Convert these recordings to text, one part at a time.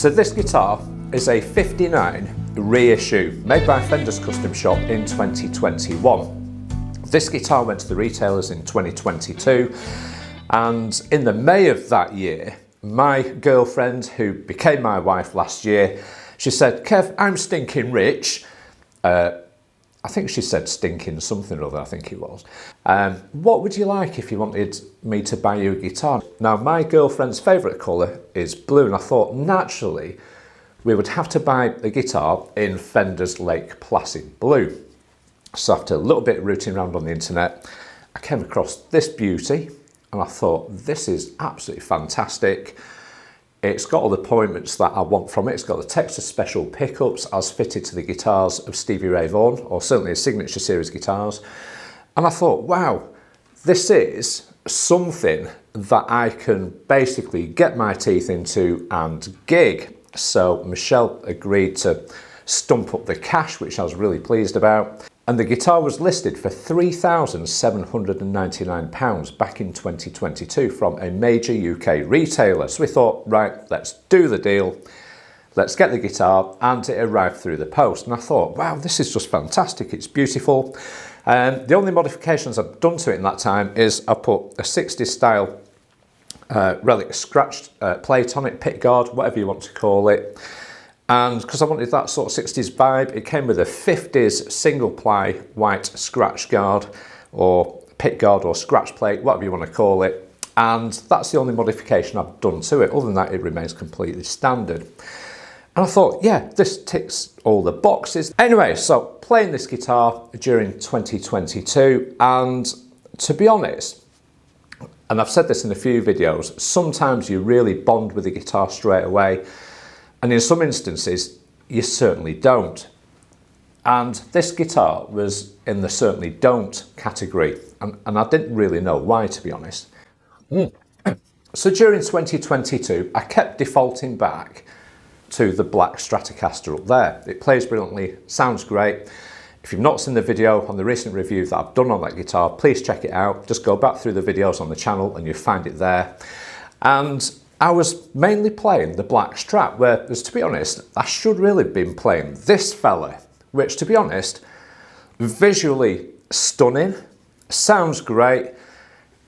So this guitar is a 59 reissue made by Fender's Custom Shop in 2021. This guitar went to the retailers in 2022, and in the May of that year, my girlfriend, who became my wife last year, she said, "Kev, I'm stinking rich." I think she said stinking something or other, I think it was. "What would you like if you wanted me to buy you a guitar?" Now, my girlfriend's favourite colour is blue, and I thought naturally we would have to buy a guitar in Fender's Lake Placid Blue. So after a little bit of rooting around on the internet, I came across this beauty, and I thought, this is absolutely fantastic. It's got all the appointments that I want from it. It's got the Texas Special pickups as fitted to the guitars of Stevie Ray Vaughan, or certainly his signature series guitars. And I thought, wow, this is something that I can basically get my teeth into and gig. So Michelle agreed to stump up the cash, which I was really pleased about. And the guitar was listed for £3,799 back in 2022 from a major UK retailer. So we thought, right, let's do the deal. Let's get the guitar, and it arrived through the post. And I thought, wow, this is just fantastic. It's beautiful. The only modifications I've done to it in that time is I put a 60s style Relic scratched plate on it, pick guard, whatever you want to call it. And because I wanted that sort of 60s vibe, it came with a 50s single ply white scratch guard or pick guard or scratch plate, whatever you want to call it. And that's the only modification I've done to it. Other than that, it remains completely standard. And I thought, yeah, this ticks all the boxes. Anyway, so playing this guitar during 2022, and to be honest, and I've said this in a few videos, sometimes you really bond with the guitar straight away. And in some instances, you certainly don't. And this guitar was in the certainly don't category. And I didn't really know why, to be honest. So during 2022, I kept defaulting back to the black Stratocaster up there. It plays brilliantly, sounds great. If you've not seen the video on the recent review that I've done on that guitar, please check it out. Just go back through the videos on the channel and you'll find it there. And I was mainly playing the black Strat, whereas to be honest, I should really have been playing this fella, which to be honest, visually stunning, sounds great.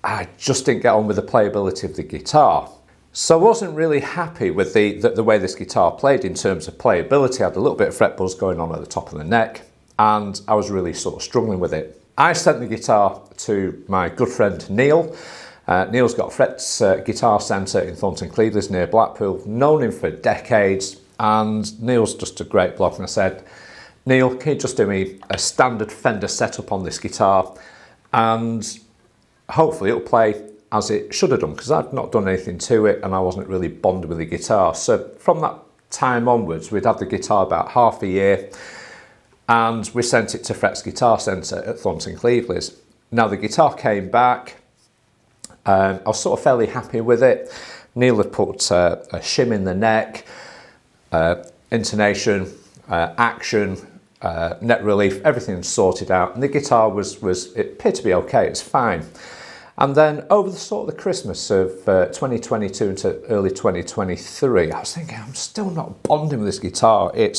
I just didn't get on with the playability of the guitar. So I wasn't really happy with the way this guitar played in terms of playability. I had a little bit of fret buzz going on at the top of the neck, and I was really sort of struggling with it. I sent the guitar to my good friend Neil. Neil's got a Frets Guitar Centre in Thornton Cleveders near Blackpool, known him for decades, and Neil's just a great bloke. And I said, "Neil, can you just do me a standard Fender setup on this guitar, and hopefully it'll play as it should have done," because I'd not done anything to it and I wasn't really bonded with the guitar. So from that time onwards, we'd had the guitar about half a year, and we sent it to Frets Guitar Centre at Thornton Cleveders. Now the guitar came back. I was sort of fairly happy with it. Neil had put a shim in the neck, intonation, action, neck relief, everything sorted out. And the guitar it appeared to be okay, it's fine. And then over the sort of the Christmas of 2022 into early 2023, I was thinking, I'm still not bonding with this guitar. I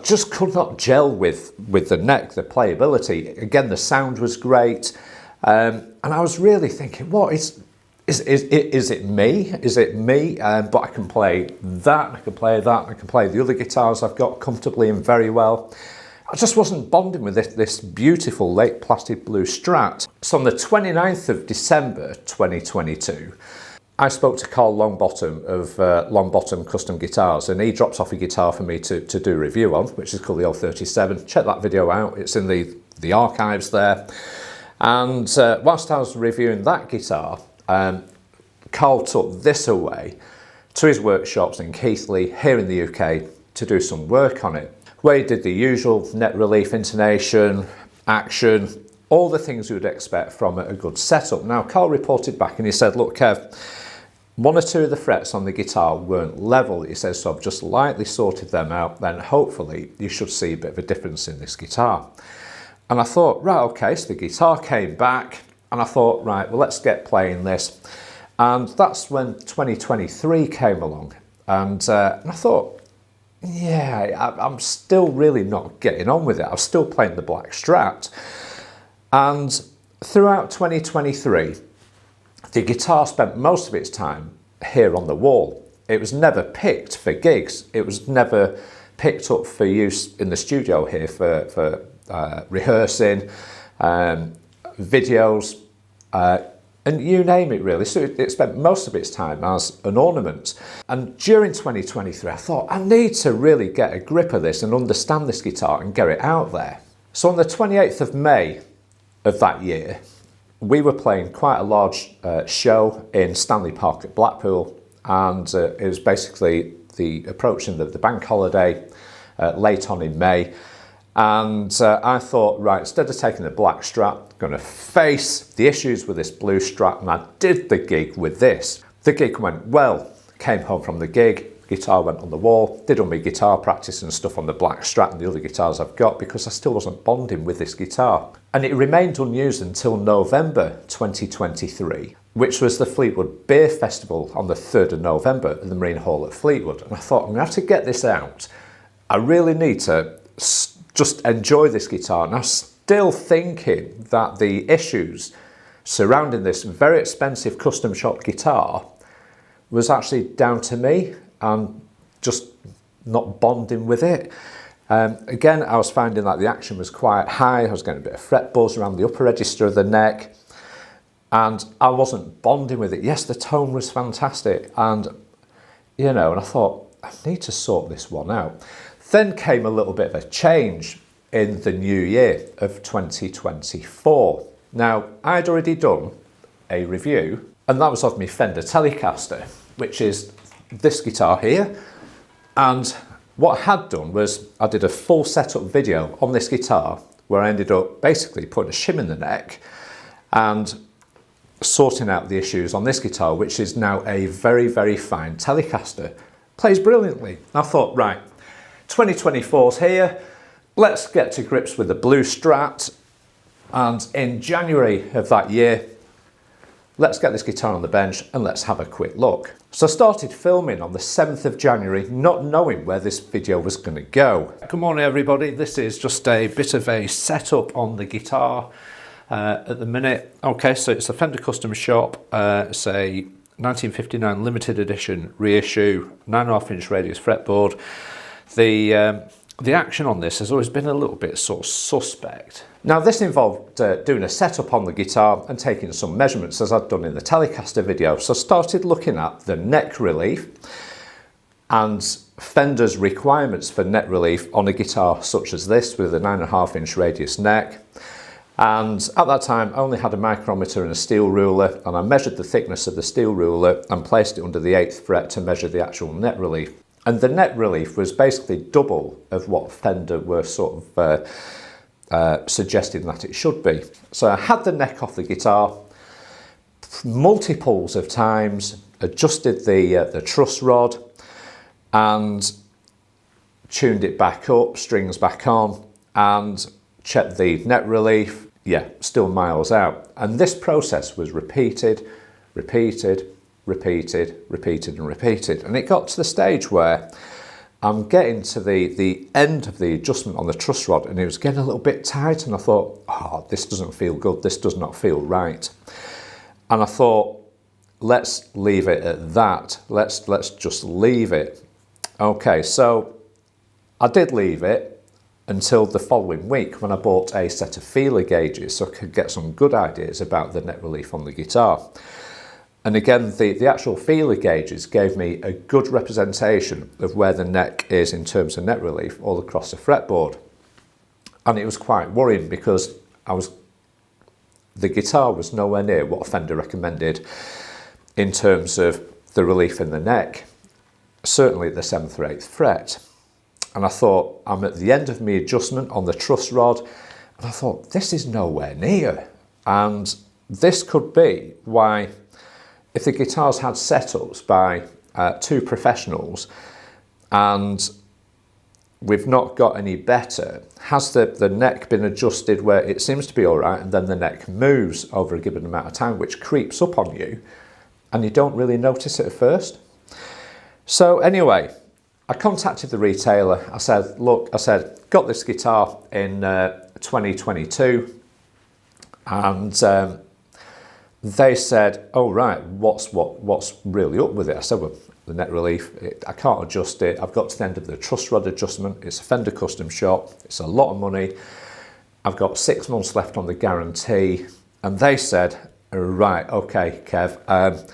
just could not gel with the neck, the playability. Again, the sound was great. And I was really thinking, what is it me? Is it me? But I can play that, I can play that, I can play the other guitars I've got comfortably and very well. I just wasn't bonding with this beautiful Lake Placid Blue Strat. So on the 29th of December 2022, I spoke to Carl Longbottom of Longbottom Custom Guitars, and he dropped off a guitar for me to do a review on, which is called the 037. Check that video out, it's in the archives there. And whilst I was reviewing that guitar, Carl took this away to his workshops in Keighley, here in the UK, to do some work on it, where he did the usual neck relief, intonation, action, all the things you would expect from a good setup. Now, Carl reported back and he said, "Look, Kev, one or two of the frets on the guitar weren't level." He says, "So I've just lightly sorted them out, then hopefully you should see a bit of a difference in this guitar." And I thought, right, okay, so the guitar came back, and I thought, right, well, let's get playing this. And that's when 2023 came along. And I thought, yeah, I'm still really not getting on with it. I was still playing the black Strat. And throughout 2023, the guitar spent most of its time here on the wall. It was never picked for gigs. It was never picked up for use in the studio here for rehearsing, videos, and you name it really. So it spent most of its time as an ornament. And during 2023, I thought, I need to really get a grip of this and understand this guitar and get it out there. So on the 28th of May of that year, we were playing quite a large show in Stanley Park at Blackpool, and it was basically approaching the bank holiday late on in May. And I thought, right, instead of taking the black Strat, I'm going to face the issues with this blue Strat, and I did the gig with this. The gig went well, came home from the gig, guitar went on the wall, did all my guitar practice and stuff on the black Strat and the other guitars I've got, because I still wasn't bonding with this guitar. And it remained unused until November 2023, which was the Fleetwood Beer Festival on the 3rd of November at the Marine Hall at Fleetwood. And I thought, I'm going to have to get this out. I really need to just enjoy this guitar. And I'm still thinking that the issues surrounding this very expensive custom shop guitar was actually down to me and just not bonding with it. Again, I was finding that the action was quite high. I was getting a bit of fret buzz around the upper register of the neck, and I wasn't bonding with it. Yes, the tone was fantastic, and and I thought, I need to sort this one out. Then came a little bit of a change in the new year of 2024. Now, I'd already done a review, and that was of my Fender Telecaster, which is this guitar here. And what I had done was I did a full setup video on this guitar where I ended up basically putting a shim in the neck and sorting out the issues on this guitar, which is now a very, very fine Telecaster. Plays brilliantly. I thought, right, 2024's here, let's get to grips with the blue Strat, and in January of that year, let's get this guitar on the bench and let's have a quick look. So I started filming on the 7th of January, not knowing where this video was going to go. Good morning everybody, this is just a bit of a setup on the guitar at the minute. Okay, so it's a Fender Custom Shop, it's a 1959 limited edition reissue, 9.5-inch radius fretboard. The action on this has always been a little bit sort of suspect. Now this involved doing a setup on the guitar and taking some measurements as I'd done in the Telecaster video. So I started looking at the neck relief and Fender's requirements for neck relief on a guitar such as this with a 9.5-inch radius neck. And at that time I only had a micrometer and a steel ruler, and I measured the thickness of the steel ruler and placed it under the 8th fret to measure the actual neck relief. And the neck relief was basically double of what Fender were sort of suggesting that it should be. So I had the neck off the guitar multiples of times, adjusted the truss rod and tuned it back up, strings back on, and checked the neck relief. Yeah, still miles out. And this process was repeated, and repeated. And it got to the stage where I'm getting to the end of the adjustment on the truss rod and it was getting a little bit tight, and I thought, oh, this doesn't feel good, this does not feel right. And I thought, let's leave it at that. Let's just leave it. Okay, so I did leave it until the following week when I bought a set of feeler gauges so I could get some good ideas about the neck relief on the guitar. And again, the actual feeler gauges gave me a good representation of where the neck is in terms of neck relief all across the fretboard. And it was quite worrying because the guitar was nowhere near what Fender recommended in terms of the relief in the neck, certainly at the 7th or 8th fret. And I thought, I'm at the end of my adjustment on the truss rod, and I thought, this is nowhere near. And this could be why, if the guitars had setups by two professionals and we've not got any better, has the neck been adjusted where it seems to be all right and then the neck moves over a given amount of time, which creeps up on you and you don't really notice it at first? So anyway, I contacted the retailer. I said, look, got this guitar in 2022, and they said, oh right, what's really up with it? I said, well, the neck relief, I can't adjust it. I've got to the end of the truss rod adjustment. It's a Fender Custom Shop. It's a lot of money. I've got 6 months left on the guarantee. And they said, right, okay, Kev,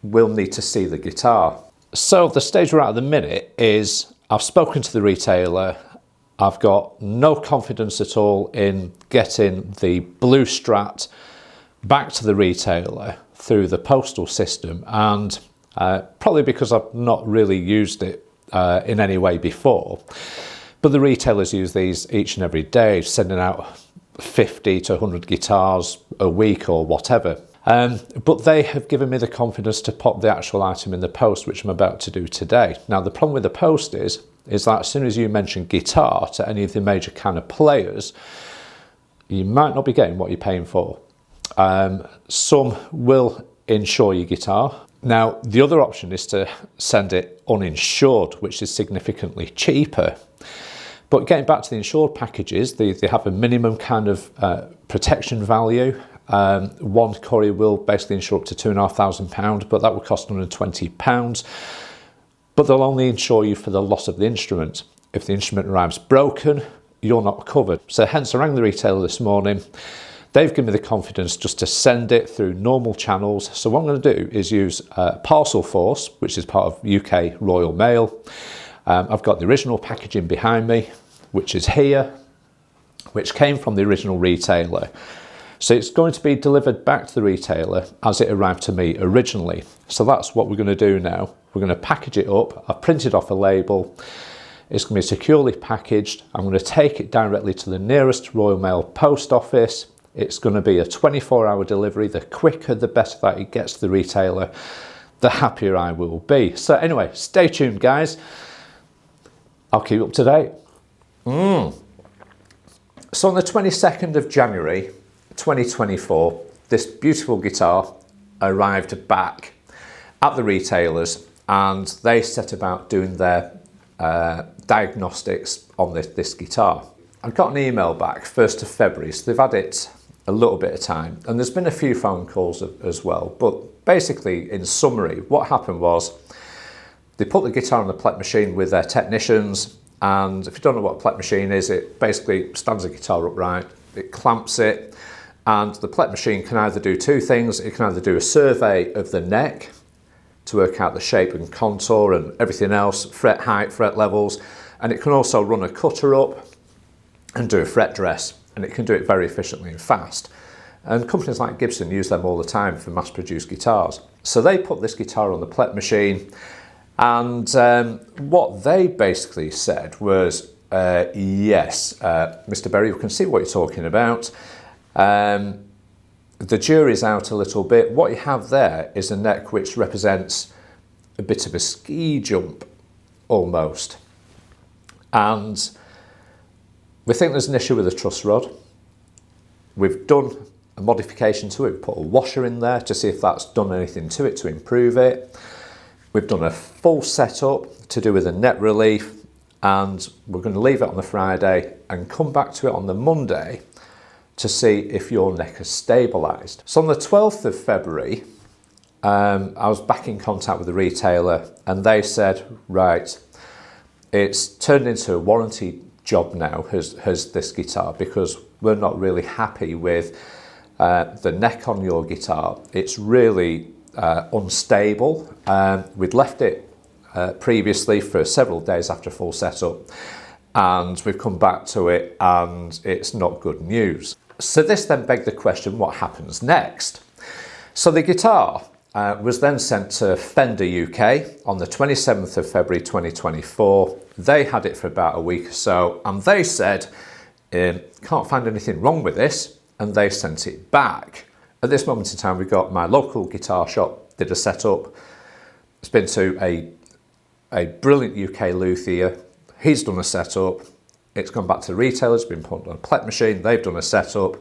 we'll need to see the guitar. So the stage we're at the minute is I've spoken to the retailer. I've got no confidence at all in getting the blue Strat back to the retailer through the postal system, and probably because I've not really used it in any way before. But the retailers use these each and every day, sending out 50 to 100 guitars a week or whatever. But they have given me the confidence to pop the actual item in the post, which I'm about to do today. Now, the problem with the post is that as soon as you mention guitar to any of the major kind of players, you might not be getting what you're paying for. Some will insure your guitar. Now, the other option is to send it uninsured, which is significantly cheaper. But getting back to the insured packages, they have a minimum kind of protection value. One courier will basically insure up to £2,500, but that will cost £120. But they'll only insure you for the loss of the instrument. If the instrument arrives broken, you're not covered. So hence I rang the retailer this morning. They've given me the confidence just to send it through normal channels. So what I'm going to do is use Parcel Force, which is part of UK Royal Mail. I've got the original packaging behind me, which is here, which came from the original retailer. So it's going to be delivered back to the retailer as it arrived to me originally. So that's what we're going to do now. We're going to package it up. I've printed off a label. It's going to be securely packaged. I'm going to take it directly to the nearest Royal Mail post office. It's going to be a 24-hour delivery. The quicker, the better that it gets to the retailer, the happier I will be. So anyway, stay tuned, guys. I'll keep you up to date. So on the 22nd of January, 2024, this beautiful guitar arrived back at the retailers, and they set about doing their diagnostics on this guitar. I got an email back 1st of February, so they've had it a little bit of time, and there's been a few phone calls as well. But basically, in summary, what happened was they put the guitar on the plate machine with their technicians, and if you don't know what a plate machine is, it basically stands the guitar upright, it clamps it, and the plate machine can either do two things. It can either do a survey of the neck to work out the shape and contour and everything else, fret height, fret levels, and it can also run a cutter up and do a fret dress, and it can do it very efficiently and fast. And companies like Gibson use them all the time for mass-produced guitars. So they put this guitar on the plate machine, and what they basically said was, yes, Mr. Berry, we can see what you're talking about. The jury's out a little bit. What you have there is a neck which represents a bit of a ski jump, almost. And we think there's an issue with the truss rod. We've done a modification to it. We've put a washer in there to see if that's done anything to it to improve it. We've done a full setup to do with the neck relief, and we're going to leave it on the Friday and come back to it on the Monday to see if your neck has stabilised. So on the 12th of February, I was back in contact with the retailer, and they said, right, it's turned into a warranty job now, has this guitar, because we're not really happy with the neck on your guitar. It's really unstable. We'd left it previously for several days after full setup, and we've come back to it and it's not good news. So this then begged the question, what happens next? So the guitar was then sent to Fender UK on the 27th of February 2024. They had it for about a week or so, and they said, can't find anything wrong with this, and they sent it back. At this moment in time, we got my local guitar shop, did a setup. It's been to a brilliant UK luthier. He's done a setup. It's gone back to the retailers, been put on a plate machine, they've done a setup,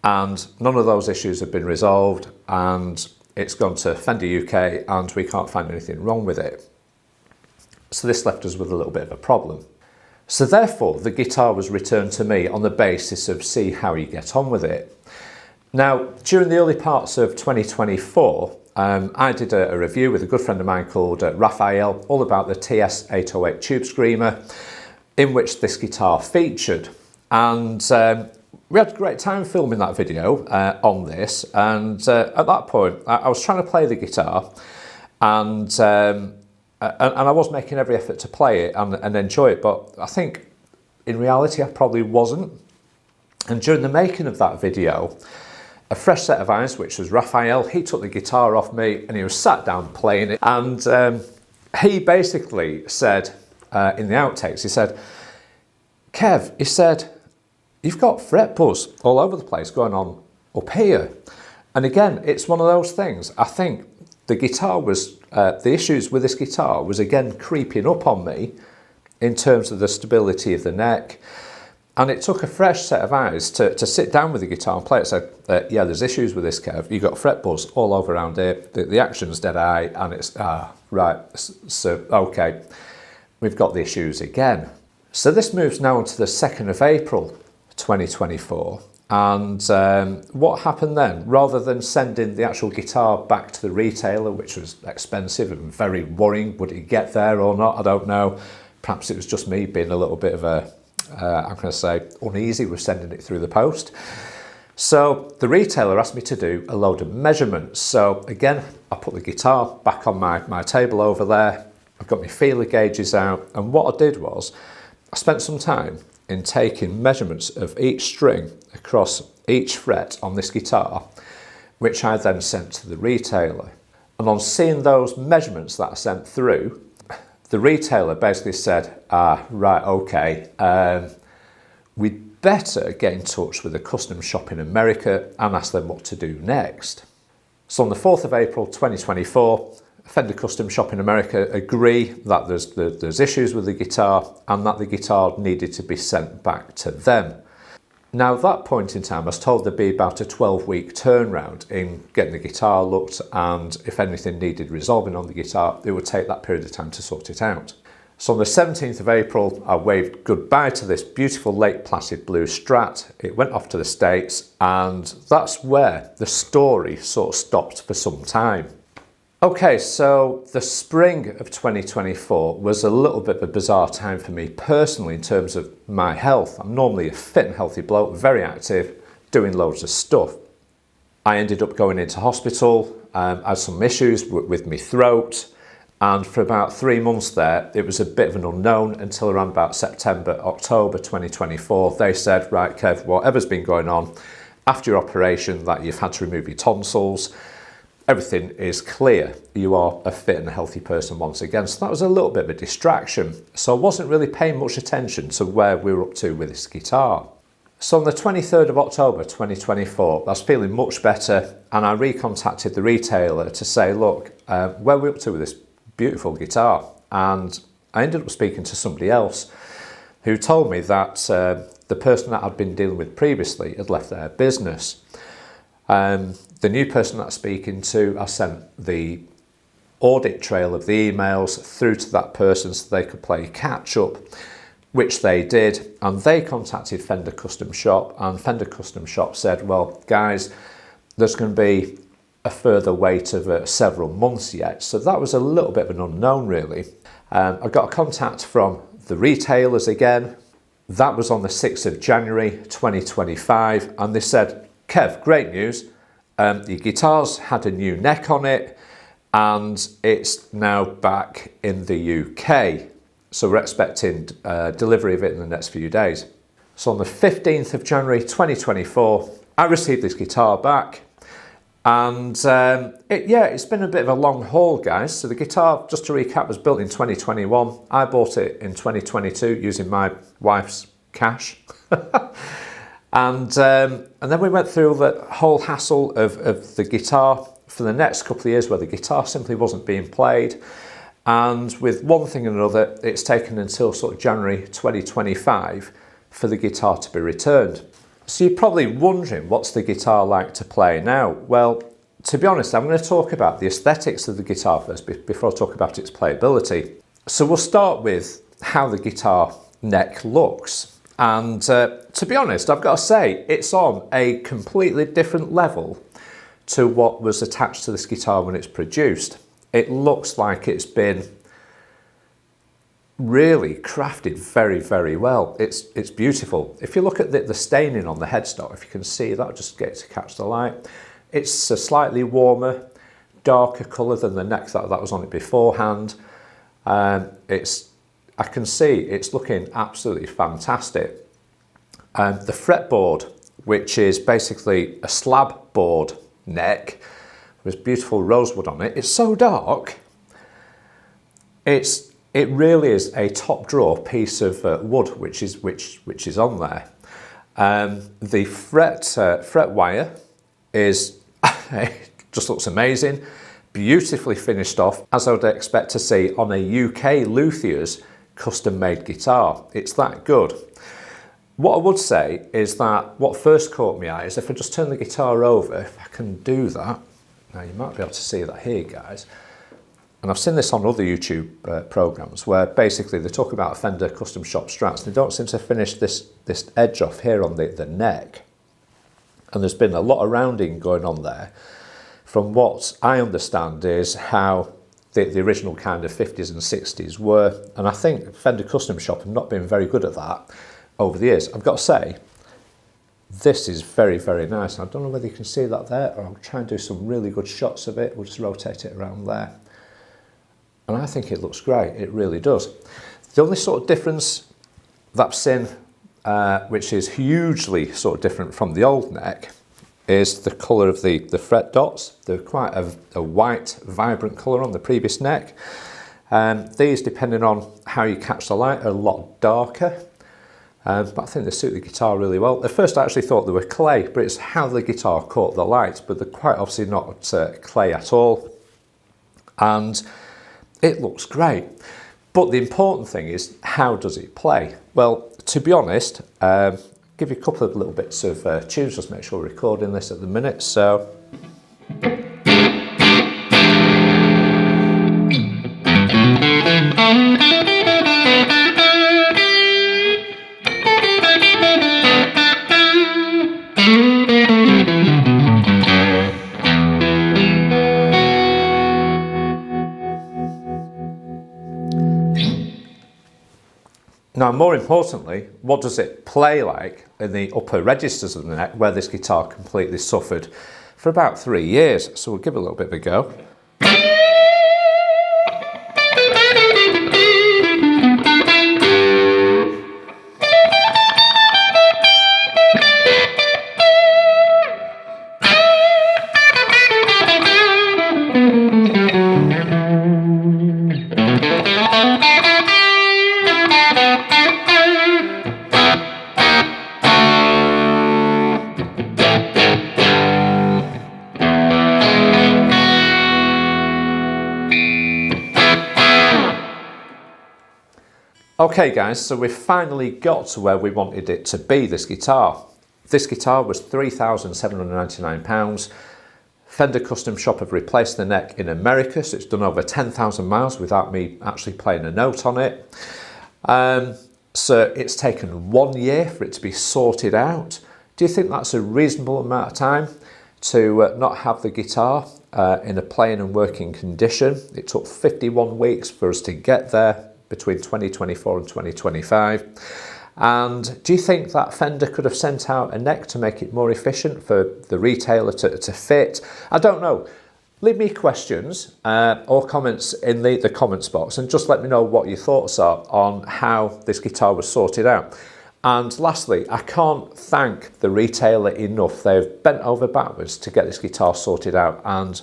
and none of those issues have been resolved, and it's gone to Fender UK, and we can't find anything wrong with it. So this left us with a little bit of a problem. So therefore, the guitar was returned to me on the basis of see how you get on with it. Now, during the early parts of 2024, I did a review with a good friend of mine called Raphael, all about the TS-808 Tube Screamer, in which this guitar featured. And we had a great time filming that video on this. And at that point, I was trying to play the guitar, and I was making every effort to play it and enjoy it. But I think in reality, I probably wasn't. And during the making of that video, a fresh set of eyes, which was Raphael, he took the guitar off me and he was sat down playing it. And he basically said, in the outtakes, he said, Kev, he said, you've got fret buzz all over the place going on up here. And again, it's one of those things. I think the guitar was, the issues with this guitar was again creeping up on me in terms of the stability of the neck. And it took a fresh set of eyes to sit down with the guitar and play it. So, yeah, there's issues with this, Kev. You've got fret buzz all over around here. The action's dead high, and it's, right, so, okay, we've got the issues again. So this moves now on to the 2nd of April, 2024. And what happened then? Rather than sending the actual guitar back to the retailer, which was expensive and very worrying, would it get there or not? I don't know. Perhaps it was just me being a little bit of a, I'm going to say, uneasy with sending it through the post. So the retailer asked me to do a load of measurements. So again, I put the guitar back on my table over there. I've got my feeler gauges out. And what I did was, I spent some time in taking measurements of each string across each fret on this guitar, which I then sent to the retailer. And on seeing those measurements that I sent through, the retailer basically said, right, okay, we'd better get in touch with a custom shop in America and ask them what to do next. So on the 4th of April 2024, Fender Custom Shop in America agree that there's issues with the guitar and that the guitar needed to be sent back to them. Now, at that point in time, I was told there'd be about a 12-week turnaround in getting the guitar looked, and if anything needed resolving on the guitar, it would take that period of time to sort it out. So on the 17th of April, I waved goodbye to this beautiful Lake Placid Blue Strat. It went off to the States, and that's where the story sort of stopped for some time. Okay, so the spring of 2024 was a little bit of a bizarre time for me personally in terms of my health. I'm normally a fit and healthy bloke, very active, doing loads of stuff. I ended up going into hospital, I had some issues with my throat, and for about 3 months there, it was a bit of an unknown until around about September, October 2024. They said, right, Kev, whatever's been going on after your operation, that you've had to remove your tonsils, everything is clear. You are a fit and healthy person once again. So that was a little bit of a distraction. So I wasn't really paying much attention to where we were up to with this guitar. So on the 23rd of October 2024, I was feeling much better, and I recontacted the retailer to say, look, where are we up to with this beautiful guitar? And I ended up speaking to somebody else who told me that the person that I'd been dealing with previously had left their business. The new person that I'm speaking to, I sent the audit trail of the emails through to that person so they could play catch up, which they did, and they contacted Fender Custom Shop, and Fender Custom Shop said, well, guys, there's going to be a further wait of several months yet. So that was a little bit of an unknown, really. I got a contact from the retailers again. That was on the 6th of January 2025, and they said, Kev, great news. Your guitar's had a new neck on it, and it's now back in the UK. So we're expecting delivery of it in the next few days. So on the 15th of January 2024, I received this guitar back, and it's been a bit of a long haul, guys. So the guitar, just to recap, was built in 2021. I bought it in 2022 using my wife's cash. And then we went through the whole hassle of the guitar for the next couple of years where the guitar simply wasn't being played. And with one thing and another, it's taken until sort of January 2025 for the guitar to be returned. So you're probably wondering, what's the guitar like to play now? Well, to be honest, I'm going to talk about the aesthetics of the guitar first before I talk about its playability. So we'll start with how the guitar neck looks. And to be honest, I've got to say, it's on a completely different level to what was attached to this guitar when it's produced. It looks like it's been really crafted very, very well. It's beautiful. If you look at the staining on the headstock, if you can see that, just get to catch the light. It's a slightly warmer, darker colour than the neck that was on it beforehand. I can see it's looking absolutely fantastic. The fretboard, which is basically a slab board neck with beautiful rosewood on it, it's so dark. It really is a top drawer piece of wood which is on there. The fret wire is it just looks amazing, beautifully finished off, as I would expect to see on a UK luthier's custom made guitar. It's that good. What I would say is that what first caught my eye is if I just turn the guitar over, if I can do that. Now you might be able to see that here, guys. And I've seen this on other YouTube programs where basically they talk about Fender Custom Shop Strats. They don't seem to finish this edge off here on the neck. And there's been a lot of rounding going on there. From what I understand is how the original kind of 50s and 60s were. And I think Fender Custom Shop have not been very good at that over the years. I've got to say, this is very, very nice. I don't know whether you can see that there, or I'll try and do some really good shots of it. We'll just rotate it around there. And I think it looks great, it really does. The only sort of difference that I've seen, which is hugely sort of different from the old neck, is the colour of the fret dots. They're quite a white, vibrant colour on the previous neck. These, depending on how you catch the light, are a lot darker. But I think they suit the guitar really well. At first I actually thought they were clay, but it's how the guitar caught the light, but they're quite obviously not clay at all. And it looks great. But the important thing is, how does it play? Well, to be honest, give you a couple of little bits of tunes, just make sure we're recording this at the minute. So. Now, more importantly, what does it play like in the upper registers of the neck, where this guitar completely suffered for about 3 years? So we'll give it a little bit of a go. Okay guys, so we've finally got to where we wanted it to be, this guitar. This guitar was £3,799. Fender Custom Shop have replaced the neck in America, so it's done over 10,000 miles without me actually playing a note on it. So it's taken 1 year for it to be sorted out. Do you think that's a reasonable amount of time to not have the guitar in a playing and working condition? It took 51 weeks for us to get there, between 2024 and 2025. And do you think that Fender could have sent out a neck to make it more efficient for the retailer to fit? I don't know. Leave me questions or comments in the comments box, and just let me know what your thoughts are on how this guitar was sorted out. And lastly, I can't thank the retailer enough. They've bent over backwards to get this guitar sorted out and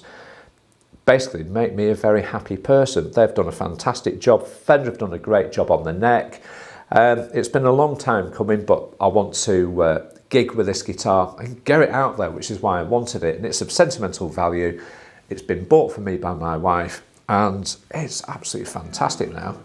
basically make me a very happy person. They've done a fantastic job. Fender have done a great job on the neck. It's been a long time coming, but I want to gig with this guitar and get it out there, which is why I wanted it. And it's of sentimental value. It's been bought for me by my wife, and it's absolutely fantastic now.